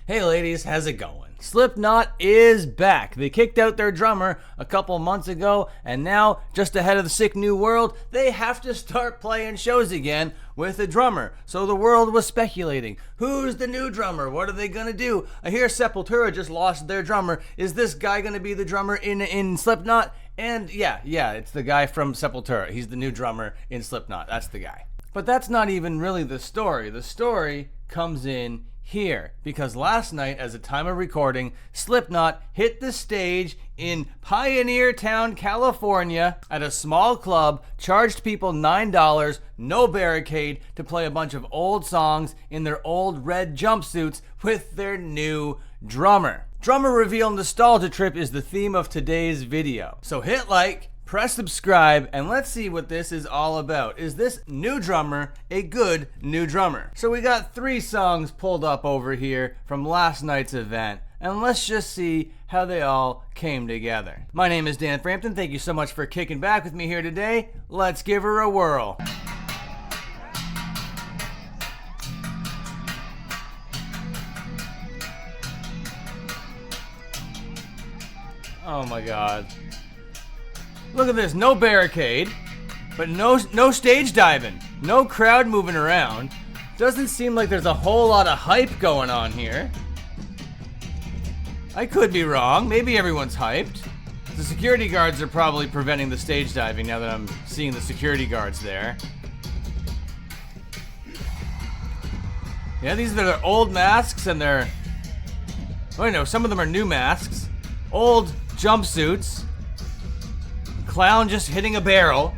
Hey ladies, how's it going? Slipknot is back. They kicked out their drummer a couple months ago, and now, just ahead of the sick new world, they have to start playing shows again with a drummer. So the world was speculating, who's the new drummer? What are they gonna do? I hear Sepultura just lost their drummer. Is this guy gonna be the drummer in Slipknot? And yeah, it's the guy from Sepultura. He's the new drummer in Slipknot. That's the guy. But that's not even really the story. The story comes in here, because last night, as a time of recording, Slipknot hit the stage in Pioneer Town, California at a small club, charged people $9, no barricade, to play a bunch of old songs in their old red jumpsuits with their new drummer. Drummer reveal nostalgia trip is the theme of today's video. So hit like, press subscribe, and let's see what this is all about. Is this new drummer a good new drummer? So we got 3 songs pulled up over here from last night's event, and let's just see how they all came together. My name is Dan Frampton. Thank you so much for kicking back with me here today. Let's give her a whirl. Oh my god. Look at this, no barricade, but no stage diving, no crowd moving around. Doesn't seem like there's a whole lot of hype going on here. I could be wrong, maybe everyone's hyped. The security guards are probably preventing the stage diving now that I'm seeing the security guards there. Yeah, these are their old masks and their... Oh no, some of them are new masks. Old jumpsuits. Clown just hitting a barrel.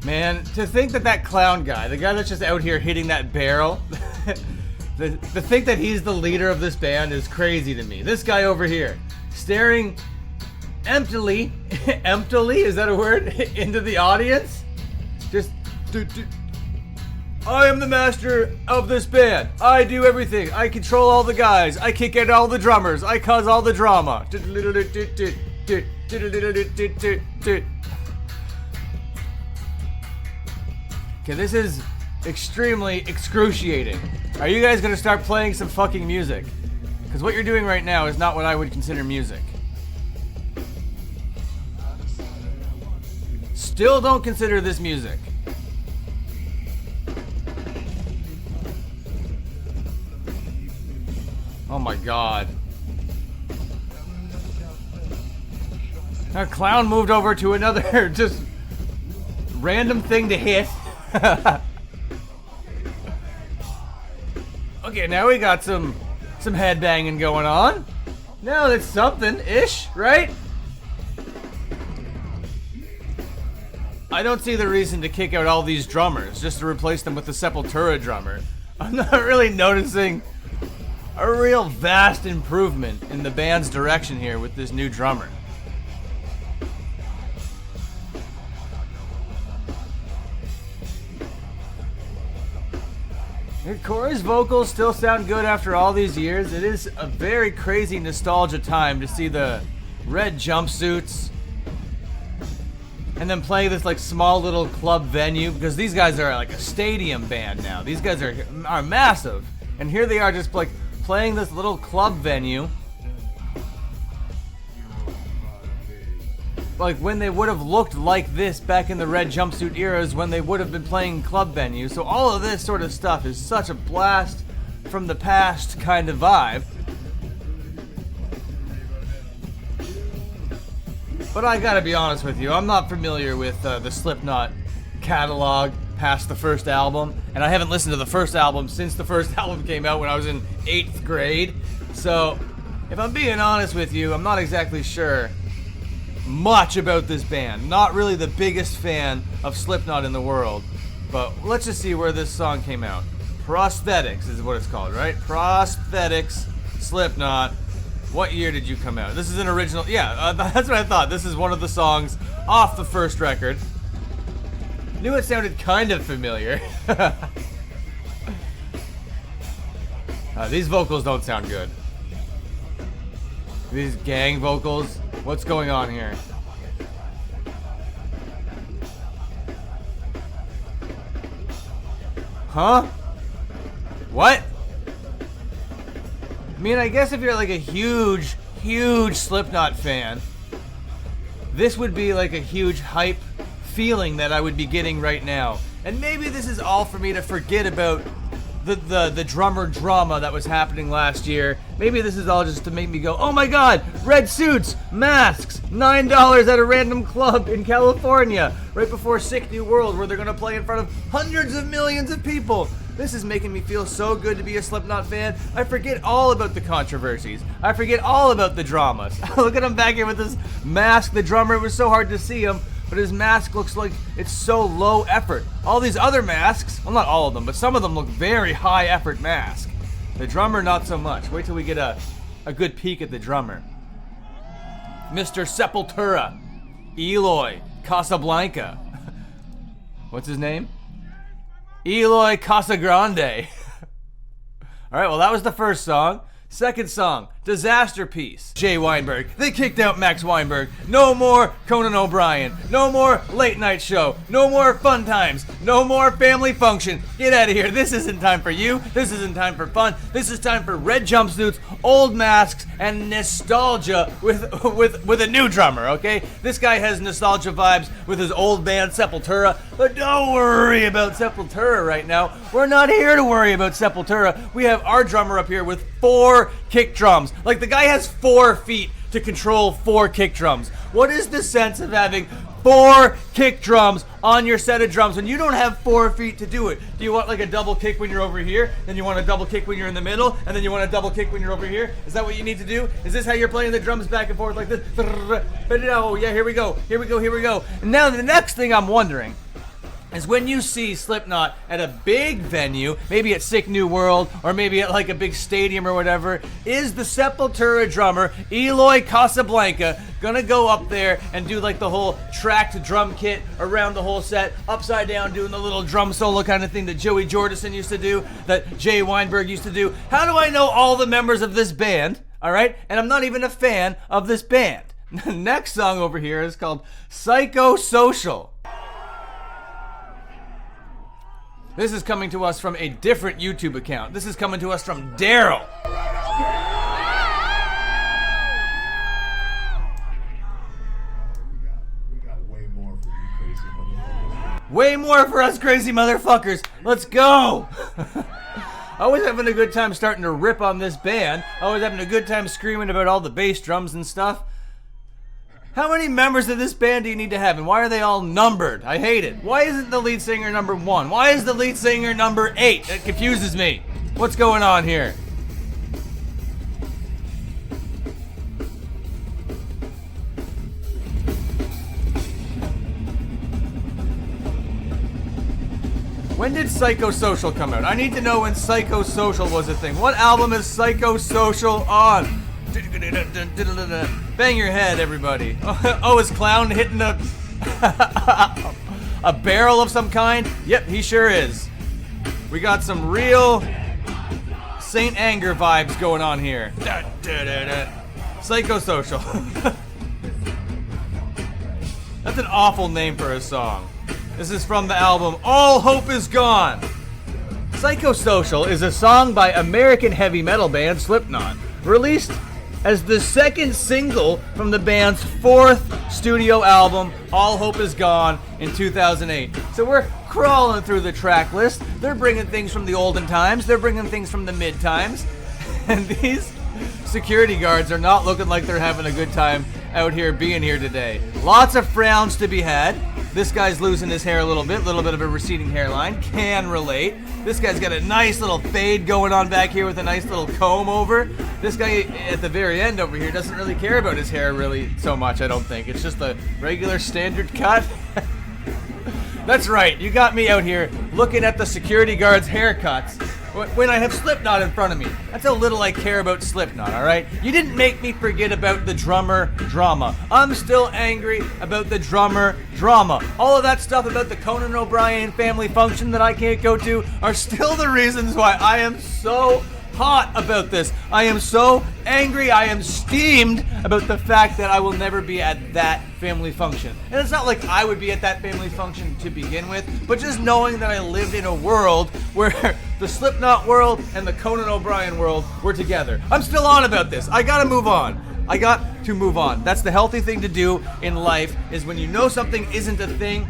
Man, to think that clown guy, the guy that's just out here hitting that barrel, to think that he's the leader of this band is crazy to me. This guy over here, staring emptily, is that a word? Into the audience? Just, I am the master of this band. I do everything. I control all the guys. I kick out all the drummers. I cause all the drama. Okay, this is extremely excruciating. Are you guys gonna start playing some fucking music? Because what you're doing right now is not what I would consider music. Still don't consider this music. Oh my god. Our clown moved over to another just random thing to hit. Okay, now we got some headbanging going on. Now that's something-ish, right? I don't see the reason to kick out all these drummers just to replace them with the Sepultura drummer. I'm not really noticing a real vast improvement in the band's direction here with this new drummer. Corey's vocals still sound good after all these years. It is a very crazy nostalgia time to see the red jumpsuits and then play this like small little club venue, because these guys are like a stadium band now. These guys are massive, and here they are just like playing this little club venue, like when they would have looked like this back in the red jumpsuit eras when they would have been playing club venues. So all of this sort of stuff is such a blast from the past kind of vibe. But I gotta be honest with you, I'm not familiar with the Slipknot catalog past the first album, and I haven't listened to the first album since the first album came out when I was in 8th grade. So, if I'm being honest with you, I'm not exactly sure much about this band. Not really the biggest fan of Slipknot in the world, but let's just see where this song came out. Prosthetics is what it's called, right? Prosthetics, Slipknot. What year did you come out? This is an original. Yeah, that's what I thought. This is one of the songs off the first record. Knew it sounded kind of familiar. These vocals don't sound good. These gang vocals. What's going on here? Huh? What? I mean, I guess if you're like a huge Slipknot fan, this would be like a huge hype feeling that I would be getting right now. And maybe this is all for me to forget about the drummer drama that was happening last year. Maybe this is all just to make me go, oh my god, red suits, masks, $9 at a random club in California, right before Sick New World, where they're gonna play in front of hundreds of millions of people. This is making me feel so good to be a Slipknot fan. I forget all about the controversies. I forget all about the dramas. Look at him back here with his mask. The drummer, it was so hard to see him, but his mask looks like it's so low effort. All these other masks, well, not all of them, but some of them look very high effort mask. The drummer, not so much. Wait till we get a good peek at the drummer. Mr. Sepultura, Eloy Casagrande. What's his name? Eloy Casagrande. Alright, well that was the first song. Second song, Disaster Piece. Jay Weinberg. They kicked out Max Weinberg. No more Conan O'Brien. No more Late Night Show. No more Fun Times. No more Family Function. Get out of here. This isn't time for you. This isn't time for fun. This is time for red jumpsuits, old masks, and nostalgia with a new drummer, okay? This guy has nostalgia vibes with his old band Sepultura, but don't worry about Sepultura right now. We're not here to worry about Sepultura. We have our drummer up here with 4 kick drums. Like, the guy has 4 feet to control 4 kick drums. What is the sense of having 4 kick drums on your set of drums when you don't have 4 feet to do it? Do you want like a double kick when you're over here, then you want a double kick when you're in the middle, and then you want a double kick when you're over here? Is that what you need to do? Is this how you're playing the drums back and forth like this? Oh yeah, here we go. And now the next thing I'm wondering is when you see Slipknot at a big venue, maybe at Sick New World, or maybe at like a big stadium or whatever, is the Sepultura drummer, Eloy Casagrande, gonna go up there and do like the whole tracked drum kit around the whole set, upside down, doing the little drum solo kind of thing that Joey Jordison used to do, that Jay Weinberg used to do? How do I know all the members of this band, alright? And I'm not even a fan of this band. Next song over here is called Psychosocial. This is coming to us from a different YouTube account. This is coming to us from Daryl. We got way more for you crazy motherfuckers. Way more for us crazy motherfuckers. Let's go. Always having a good time starting to rip on this band. Always having a good time screaming about all the bass drums and stuff. How many members of this band do you need to have, and why are they all numbered? I hate it. Why isn't the lead singer number 1? Why is the lead singer number 8? That confuses me. What's going on here? When did Psychosocial come out? I need to know when Psychosocial was a thing. What album is Psychosocial on? Bang your head, everybody. Oh, is Clown hitting a a barrel of some kind? Yep, he sure is. We got some real Saint Anger vibes going on here. Psychosocial. That's an awful name for a song. This is from the album All Hope Is Gone. Psychosocial is a song by American heavy metal band Slipknot, released as the second single from the band's 4th studio album, All Hope Is Gone, in 2008. So we're crawling through the track list. They're bringing things from the olden times. They're bringing things from the mid times. And these security guards are not looking like they're having a good time out here being here today. Lots of frowns to be had. This guy's losing his hair a little bit of a receding hairline. Can relate. This guy's got a nice little fade going on back here with a nice little comb over. This guy at the very end over here doesn't really care about his hair really so much, I don't think. It's just a regular standard cut. That's right, you got me out here looking at the security guards' haircuts when I have Slipknot in front of me. That's how little I care about Slipknot, alright? You didn't make me forget about the drummer drama. I'm still angry about the drummer drama. All of that stuff about the Conan O'Brien family function that I can't go to are still the reasons why I am so hot about this. I am so angry. I am steamed about the fact that I will never be at that family function. And it's not like I would be at that family function to begin with, but just knowing that I lived in a world where the Slipknot world and the Conan O'Brien world were together. I'm still on about this. I gotta move on. I got to move on. That's the healthy thing to do in life, is when you know something isn't a thing,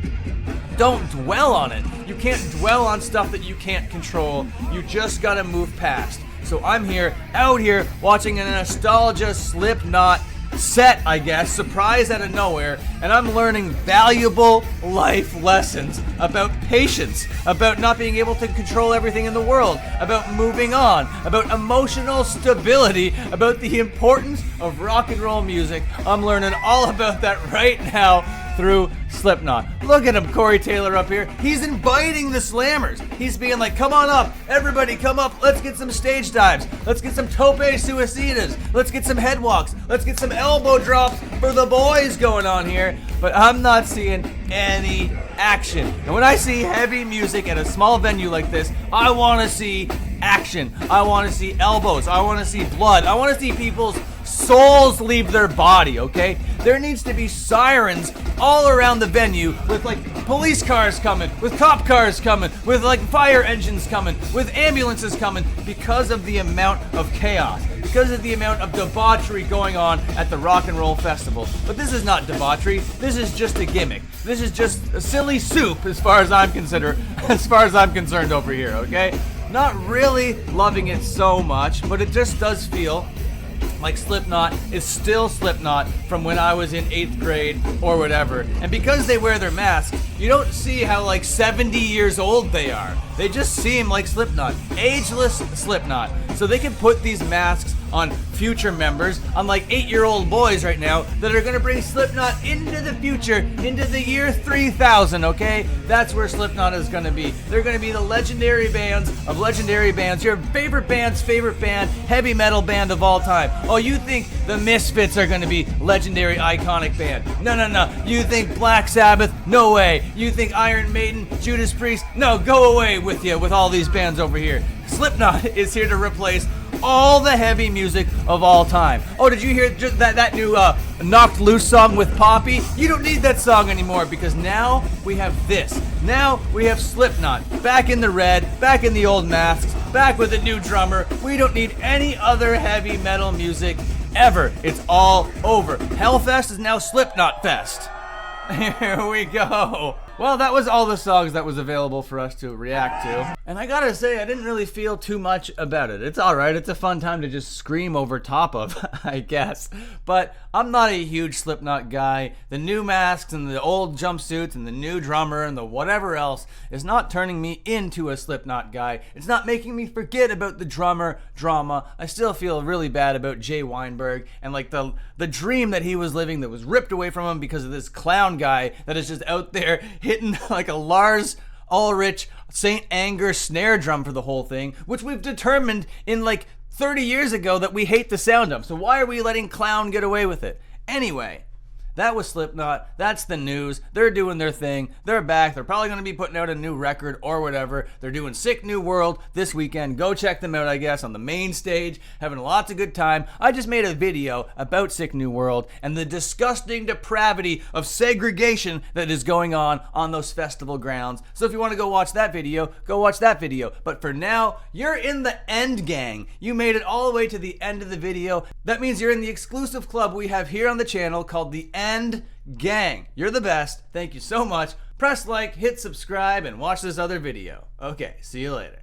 don't dwell on it. You can't dwell on stuff that you can't control. You just gotta move past. So I'm out here, watching a nostalgia Slipknot set, I guess, surprise out of nowhere, and I'm learning valuable life lessons about patience, about not being able to control everything in the world, about moving on, about emotional stability, about the importance of rock and roll music. I'm learning all about that right now through Slipknot. Look at him, Corey Taylor up here. He's inviting the slammers. He's being like, come on up, everybody come up, let's get some stage dives, let's get some tope suicidas, let's get some head walks, let's get some elbow drops for the boys going on here. But I'm not seeing any action. And when I see heavy music at a small venue like this, I want to see action. I want to see elbows. I want to see blood. I want to see people's souls leave their body, okay? There needs to be sirens all around the venue, with like police cars coming, with cop cars coming, with like fire engines coming, with ambulances coming, because of the amount of chaos, because of the amount of debauchery going on at the Rock and Roll Festival. But this is not debauchery. This is just a gimmick. This is just a silly soup as far as I'm concerned over here, okay? Not really loving it so much, but it just does feel like Slipknot is still Slipknot from when I was in 8th grade or whatever. And because they wear their masks, you don't see how like 70 years old they are. They just seem like Slipknot, ageless Slipknot. So they can put these masks on future members, on like 8-year-old boys right now that are gonna bring Slipknot into the future, into the year 3000, okay? That's where Slipknot is gonna be. They're gonna be the legendary bands of legendary bands, your favorite band's favorite band, heavy metal band of all time. Oh, you think the Misfits are gonna be legendary, iconic band? No. You think Black Sabbath? No way. You think Iron Maiden, Judas Priest? No, go away with you with all these bands over here. Slipknot is here to replace all the heavy music of all time. Oh, did you hear that new Knocked Loose song with Pappy? You don't need that song anymore, because now we have this. Now we have Slipknot back in the red, back in the old masks, back with a new drummer. We don't need any other heavy metal music ever. It's all over. Hellfest is now Slipknot Fest. Here we go. Well, that was all the songs that was available for us to react to. And I gotta say, I didn't really feel too much about it. It's alright, it's a fun time to just scream over top of, I guess. But I'm not a huge Slipknot guy. The new masks and the old jumpsuits and the new drummer and the whatever else is not turning me into a Slipknot guy. It's not making me forget about the drummer drama. I still feel really bad about Jay Weinberg and like the dream that he was living that was ripped away from him because of this clown guy that is just out there hitting like a Lars Ulrich St. Anger snare drum for the whole thing, which we've determined in like 30 years ago that we hate the sound of. So why are we letting clown get away with it? Anyway, that was Slipknot. That's the news. They're doing their thing. They're back. They're probably going to be putting out a new record or whatever. They're doing Sick New World this weekend. Go check them out, I guess, on the main stage. Having lots of good time. I just made a video about Sick New World and the disgusting depravity of segregation that is going on those festival grounds. So if you want to go watch that video, go watch that video. But for now, you're in the end gang. You made it all the way to the end of the video. That means you're in the exclusive club we have here on the channel called the End Gang. You're the best. Thank you so much. Press like, hit subscribe, and watch this other video. Okay, see you later.